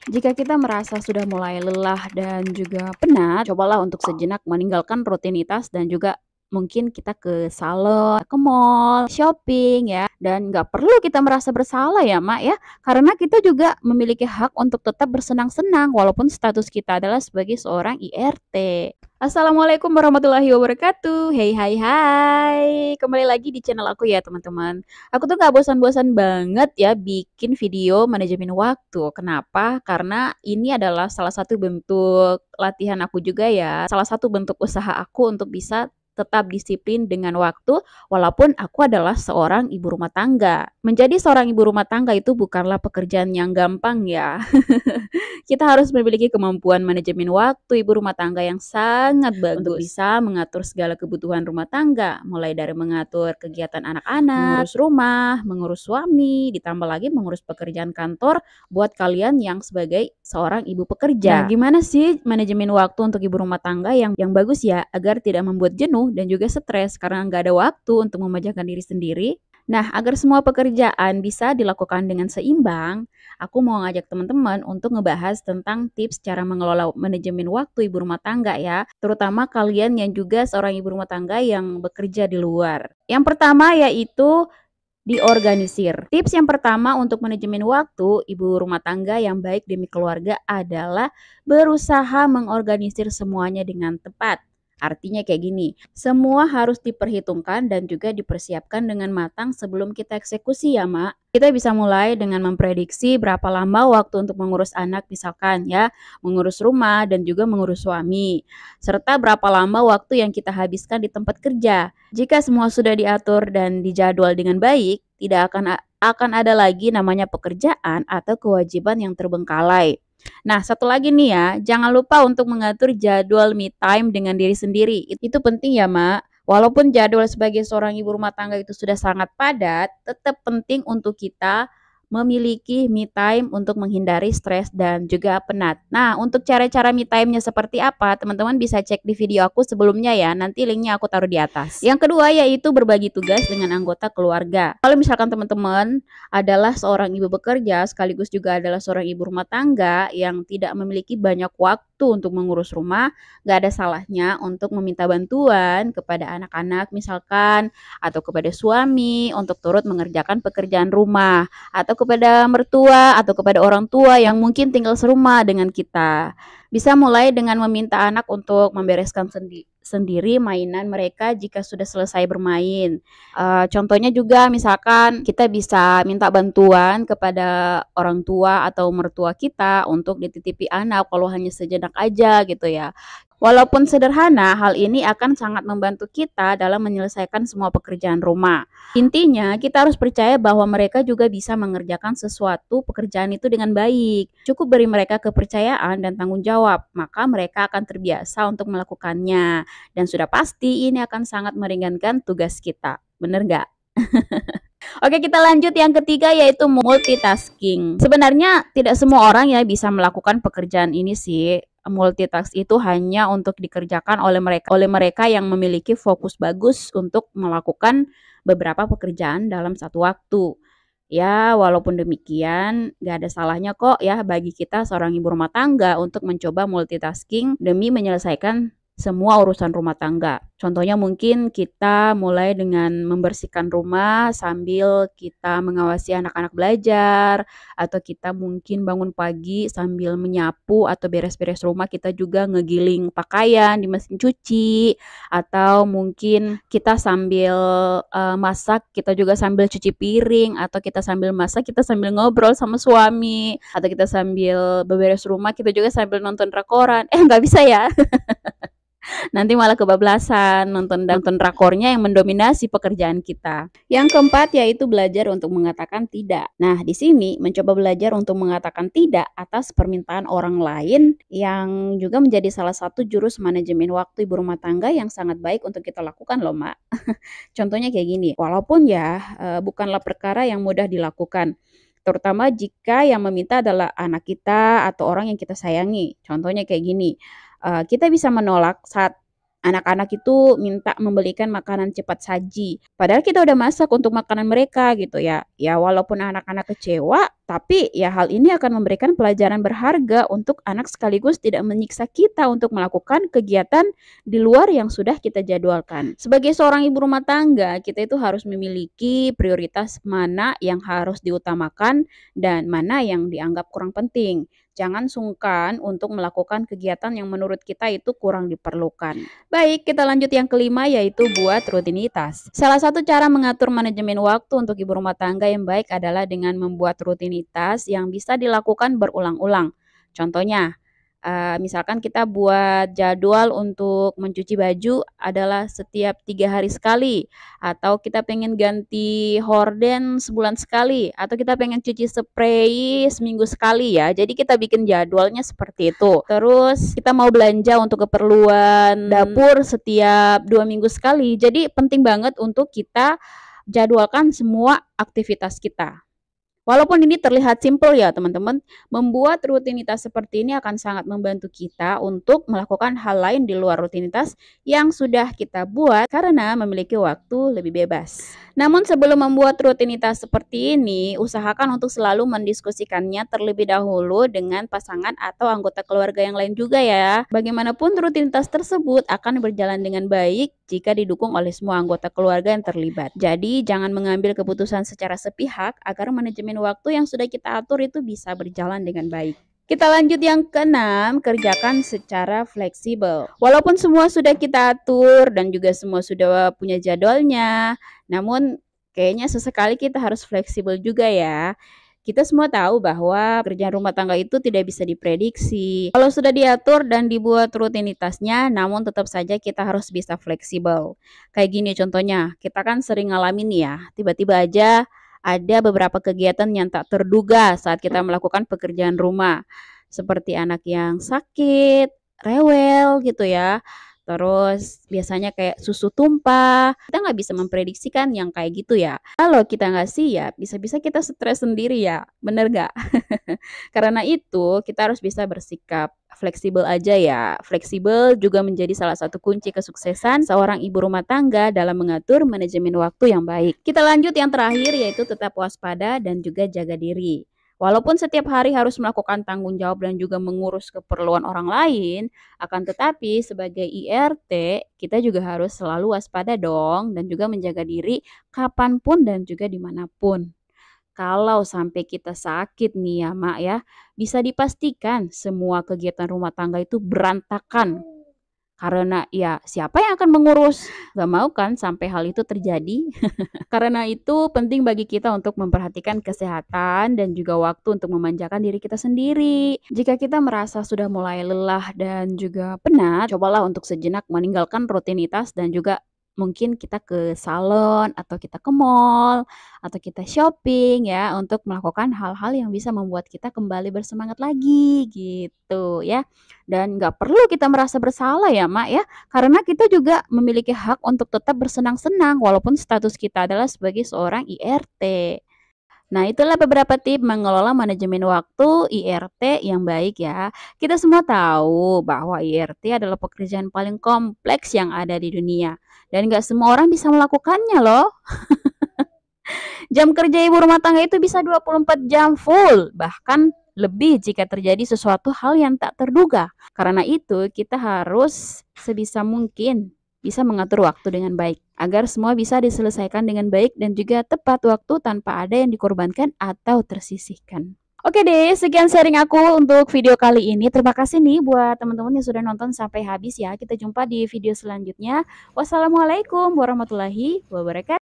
Jika kita merasa sudah mulai lelah dan juga penat, cobalah untuk sejenak meninggalkan rutinitas dan juga mungkin kita ke salon, ke mall, shopping ya, dan nggak perlu kita merasa bersalah ya Mak ya, karena kita juga memiliki hak untuk tetap bersenang-senang walaupun status kita adalah sebagai seorang IRT. Assalamualaikum warahmatullahi wabarakatuh. Hey, hai, hai. Kembali lagi di channel aku ya teman-teman. Aku tuh nggak bosan-bosan banget ya bikin video manajemen waktu. Kenapa? Karena ini adalah salah satu bentuk latihan aku juga ya. Salah satu bentuk usaha aku untuk bisa tetap disiplin dengan waktu walaupun aku adalah seorang ibu rumah tangga. Menjadi seorang ibu rumah tangga itu bukanlah pekerjaan yang gampang ya. Kita harus memiliki kemampuan manajemen waktu ibu rumah tangga yang sangat bagus untuk bisa mengatur segala kebutuhan rumah tangga, mulai dari mengatur kegiatan anak-anak, mengurus rumah, mengurus suami, ditambah lagi mengurus pekerjaan kantor buat kalian yang sebagai seorang ibu pekerja. Nah, gimana sih manajemen waktu untuk ibu rumah tangga yang bagus ya agar tidak membuat jenuh dan juga stres karena nggak ada waktu untuk memanjakan diri sendiri? Nah, agar semua pekerjaan bisa dilakukan dengan seimbang, aku mau ngajak teman-teman untuk ngebahas tentang tips cara mengelola manajemen waktu ibu rumah tangga ya, terutama kalian yang juga seorang ibu rumah tangga yang bekerja di luar. Yang pertama yaitu diorganisir. Tips yang pertama untuk manajemen waktu ibu rumah tangga yang baik demi keluarga adalah berusaha mengorganisir semuanya dengan tepat. Artinya kayak gini, semua harus diperhitungkan dan juga dipersiapkan dengan matang sebelum kita eksekusi ya Mak. Kita bisa mulai dengan memprediksi berapa lama waktu untuk mengurus anak misalkan ya, mengurus rumah dan juga mengurus suami, serta berapa lama waktu yang kita habiskan di tempat kerja. Jika semua sudah diatur dan dijadwal dengan baik, tidak akan ada lagi namanya pekerjaan atau kewajiban yang terbengkalai. Nah, satu lagi nih ya, jangan lupa untuk mengatur jadwal me time dengan diri sendiri. Itu penting ya, Mak. Walaupun jadwal sebagai seorang ibu rumah tangga itu sudah sangat padat, tetap penting untuk kita memiliki me time untuk menghindari stres dan juga penat. Nah, untuk cara-cara me time-nya seperti apa, teman-teman bisa cek di video aku sebelumnya ya. Nanti linknya aku taruh di atas. Yang kedua yaitu berbagi tugas dengan anggota keluarga. Kalau misalkan teman-teman adalah seorang ibu bekerja sekaligus juga adalah seorang ibu rumah tangga yang tidak memiliki banyak waktu untuk mengurus rumah, nggak ada salahnya untuk meminta bantuan kepada anak-anak misalkan atau kepada suami untuk turut mengerjakan pekerjaan rumah atau kepada mertua atau kepada orang tua yang mungkin tinggal serumah dengan kita. Bisa mulai dengan meminta anak untuk membereskan sendiri mainan mereka jika sudah selesai bermain. Contohnya juga misalkan kita bisa minta bantuan kepada orang tua atau mertua kita untuk dititipi anak kalau hanya sejenak aja gitu ya. Walaupun sederhana, hal ini akan sangat membantu kita dalam menyelesaikan semua pekerjaan rumah. Intinya, kita harus percaya bahwa mereka juga bisa mengerjakan sesuatu pekerjaan itu dengan baik. Cukup beri mereka kepercayaan dan tanggung jawab, maka mereka akan terbiasa untuk melakukannya. Dan sudah pasti ini akan sangat meringankan tugas kita. Bener nggak? Oke, kita lanjut yang ketiga yaitu multitasking. Sebenarnya tidak semua orang ya bisa melakukan pekerjaan ini sih. Multitask itu hanya untuk dikerjakan oleh mereka yang memiliki fokus bagus untuk melakukan beberapa pekerjaan dalam satu waktu. Ya, walaupun demikian, gak ada salahnya kok ya bagi kita seorang ibu rumah tangga untuk mencoba multitasking demi menyelesaikan semua urusan rumah tangga. Contohnya mungkin kita mulai dengan membersihkan rumah sambil kita mengawasi anak-anak belajar, atau kita mungkin bangun pagi sambil menyapu atau beres-beres rumah, kita juga ngegiling pakaian di mesin cuci, atau mungkin kita sambil masak, kita juga sambil cuci piring, atau kita sambil masak, kita sambil ngobrol sama suami, atau kita sambil beberes rumah, kita juga sambil nonton drakoran. Nggak bisa ya. Nanti malah kebablasan nonton rakornya yang mendominasi pekerjaan kita. Yang keempat yaitu belajar untuk mengatakan tidak. Nah, di sini mencoba belajar untuk mengatakan tidak atas permintaan orang lain yang juga menjadi salah satu jurus manajemen waktu ibu rumah tangga yang sangat baik untuk kita lakukan loh, Mak. Contohnya kayak gini, walaupun ya bukanlah perkara yang mudah dilakukan, terutama jika yang meminta adalah anak kita atau orang yang kita sayangi. Contohnya kayak gini, kita bisa menolak saat anak-anak itu minta membelikan makanan cepat saji. Padahal kita udah masak untuk makanan mereka gitu ya. Ya walaupun anak-anak kecewa, tapi ya hal ini akan memberikan pelajaran berharga untuk anak sekaligus tidak menyiksa kita untuk melakukan kegiatan di luar yang sudah kita jadwalkan. Sebagai seorang ibu rumah tangga, kita itu harus memiliki prioritas mana yang harus diutamakan dan mana yang dianggap kurang penting. Jangan sungkan untuk melakukan kegiatan yang menurut kita itu kurang diperlukan. Baik, kita lanjut yang kelima yaitu buat rutinitas. Salah satu cara mengatur manajemen waktu untuk ibu rumah tangga yang baik adalah dengan membuat rutinitas yang bisa dilakukan berulang-ulang. Contohnya, misalkan kita buat jadwal untuk mencuci baju adalah setiap 3 hari sekali, atau kita pengen ganti horden sebulan sekali, atau kita pengen cuci spray seminggu sekali ya. Jadi kita bikin jadwalnya seperti itu. Terus kita mau belanja untuk keperluan dapur setiap 2 minggu sekali. Jadi penting banget untuk kita jadwalkan semua aktivitas kita. Walaupun ini terlihat simpel ya teman-teman, membuat rutinitas seperti ini akan sangat membantu kita untuk melakukan hal lain di luar rutinitas yang sudah kita buat karena memiliki waktu lebih bebas. Namun sebelum membuat rutinitas seperti ini, usahakan untuk selalu mendiskusikannya terlebih dahulu dengan pasangan atau anggota keluarga yang lain juga ya. Bagaimanapun rutinitas tersebut akan berjalan dengan baik jika didukung oleh semua anggota keluarga yang terlibat. Jadi jangan mengambil keputusan secara sepihak agar manajemen waktu yang sudah kita atur itu bisa berjalan dengan baik. Kita lanjut yang keenam, kerjakan secara fleksibel. Walaupun semua sudah kita atur dan juga semua sudah punya jadwalnya, namun kayaknya sesekali kita harus fleksibel juga ya. Kita semua tahu bahwa kerjaan rumah tangga itu tidak bisa diprediksi. Kalau sudah diatur dan dibuat rutinitasnya, namun tetap saja kita harus bisa fleksibel. Kayak gini contohnya, kita kan sering ngalamin ya, tiba-tiba aja ada beberapa kegiatan yang tak terduga saat kita melakukan pekerjaan rumah. Seperti anak yang sakit, rewel gitu ya. Terus biasanya kayak susu tumpah. Kita nggak bisa memprediksikan yang kayak gitu ya. Kalau kita nggak siap, bisa-bisa kita stres sendiri ya. Bener nggak? Karena itu kita harus bisa bersikap fleksibel aja ya. Fleksibel juga menjadi salah satu kunci kesuksesan seorang ibu rumah tangga dalam mengatur manajemen waktu yang baik. Kita lanjut yang terakhir yaitu tetap waspada dan juga jaga diri. Walaupun setiap hari harus melakukan tanggung jawab dan juga mengurus keperluan orang lain, akan tetapi sebagai IRT kita juga harus selalu waspada dong dan juga menjaga diri kapanpun dan juga dimanapun. Kalau sampai kita sakit nih ya Mak ya, bisa dipastikan semua kegiatan rumah tangga itu berantakan. Karena ya siapa yang akan mengurus? Gak mau kan sampai hal itu terjadi? Karena itu penting bagi kita untuk memperhatikan kesehatan dan juga waktu untuk memanjakan diri kita sendiri. Jika kita merasa sudah mulai lelah dan juga penat, cobalah untuk sejenak meninggalkan rutinitas dan juga mungkin kita ke salon atau kita ke mall atau kita shopping ya untuk melakukan hal-hal yang bisa membuat kita kembali bersemangat lagi gitu ya. Dan nggak perlu kita merasa bersalah ya Mak ya, karena kita juga memiliki hak untuk tetap bersenang-senang walaupun status kita adalah sebagai seorang IRT. Nah, itulah beberapa tips mengelola manajemen waktu IRT yang baik ya. Kita semua tahu bahwa IRT adalah pekerjaan paling kompleks yang ada di dunia. Dan nggak semua orang bisa melakukannya loh. Jam kerja ibu rumah tangga itu bisa 24 jam full, bahkan lebih jika terjadi sesuatu hal yang tak terduga. Karena itu, kita harus sebisa mungkin bisa mengatur waktu dengan baik agar semua bisa diselesaikan dengan baik dan juga tepat waktu tanpa ada yang dikorbankan atau tersisihkan. Oke deh, sekian sharing aku untuk video kali ini. Terima kasih nih buat teman-teman yang sudah nonton sampai habis ya. Kita jumpa di video selanjutnya. Wassalamualaikum warahmatullahi wabarakatuh.